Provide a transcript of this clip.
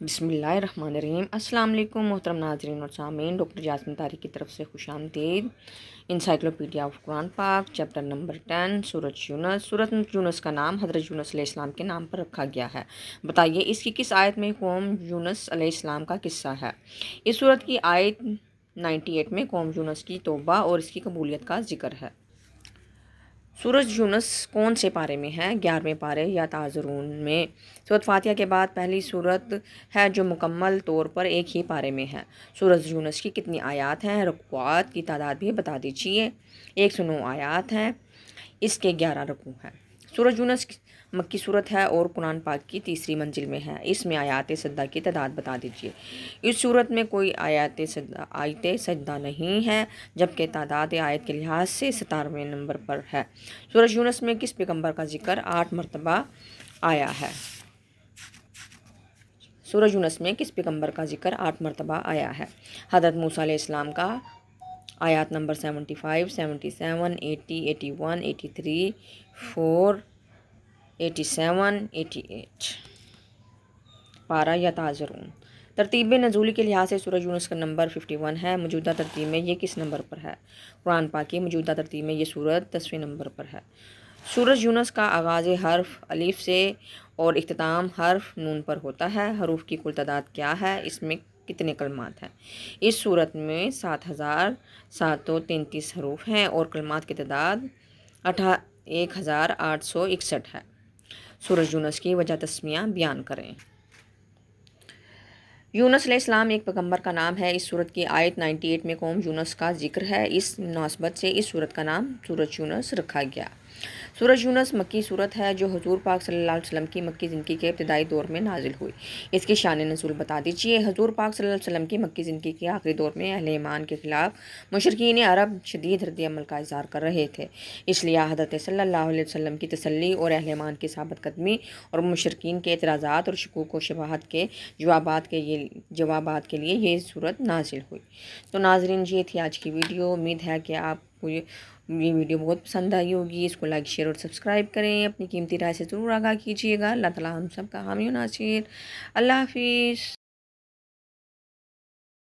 بسم اللہ الرحمن الرحیم۔ السلام علیکم محترم ناظرین اور سامعین، ڈاکٹر جاسمین طارق کی طرف سے خوش آمدید۔ انسائکلوپیڈیا آف قرآن پاک چیپٹر نمبر 10 سورۃ یونس۔ سورۃ یونس کا نام حضرت یونس علیہ السلام کے نام پر رکھا گیا ہے۔ بتائیے اس کی کس آیت میں قوم یونس علیہ السلام کا قصہ ہے؟ اس سورۃ کی آیت 98 میں قوم یونس کی توبہ اور اس کی قبولیت کا ذکر ہے۔ سورۃ یونس کون سے پارے میں ہے؟ 11ویں پارے یا تعزرون میں۔ سورۃ فاتحہ کے بعد پہلی سورت ہے جو مکمل طور پر ایک ہی پارے میں ہے۔ سورۃ یونس کی کتنی آیات ہیں؟ رکوعات کی تعداد بھی بتا دیجیے۔ 109 آیات ہیں، اس کے 11 رکوع ہیں۔ سورۃ یونس مکی صورت ہے اور قرآن پاک کی تیسری منزل میں ہے۔ اس میں آیات سجدہ کی تعداد بتا دیجیے۔ اس صورت میں کوئی آیات سجدہ نہیں ہے، جبکہ تعداد آیت کے لحاظ سے 17ویں نمبر پر ہے۔ سورۃ یونس میں کس پیغمبر کا ذکر 8 مرتبہ آیا ہے؟ سورۃ یونس میں کس پیغمبر کا ذکر 8 مرتبہ آیا ہے؟ حضرت موسیٰ علیہ السلام کا۔ آیات نمبر 75، 77، 80، 81، 83، 4، 87، 88۔ پارہ یا تعزرون۔ ترتیب نزولی کے لحاظ سے سورۃ یونس کا نمبر 51 ہے۔ موجودہ ترتیب میں یہ کس نمبر پر ہے؟ قرآن پاک کی موجودہ ترتیب میں یہ سورت 10ویں نمبر پر ہے۔ سورۃ یونس کا آغاز حرف الف سے اور اختتام حرف نون پر ہوتا ہے۔ حروف کی کل تعداد کیا ہے؟ اس میں کتنے کلمات ہیں؟ اس سورت میں 7733 حروف ہیں اور کلمات کی تعداد 1861 ہے۔ سورۃ یونس کی وجہ تسمیہ بیان کریں۔ یونس علیہ السلام ایک پیغمبر کا نام ہے۔ اس سورت کی آیت 98 میں قوم یونس کا ذکر ہے۔ اس مناسبت سے اس سورت کا نام سورۃ یونس رکھا گیا۔ سورۃ یونس مکی صورت ہے جو حضور پاک صلی اللہ علیہ وسلم کی مکی زندگی کے ابتدائی دور میں نازل ہوئی۔ اس کی شان نزول بتا دیجیے۔ حضور پاک صلی اللہ علیہ وسلم کی مکی زندگی کے آخری دور میں اہل ایمان کے خلاف مشرکین عرب شدید رد عمل کا اظہار کر رہے تھے، اس لیے حضرت صلی اللہ علیہ وسلم کی تسلی اور اہل ایمان کی ثابت قدمی اور مشرکین کے اعتراضات اور شکوک و شبہات کے جوابات کے لیے یہ صورت نازل ہوئی۔ تو ناظرین، یہ تھی آج کی ویڈیو۔ امید ہے کہ آپ کو یہ ویڈیو بہت پسند آئی ہوگی۔ اس کو لائک، شیئر اور سبسکرائب کریں۔ اپنی قیمتی رائے سے ضرور آگاہ کیجیے گا۔ اللہ تعالیٰ ہم سب کا حامی و ناصر۔ اللہ حافظ۔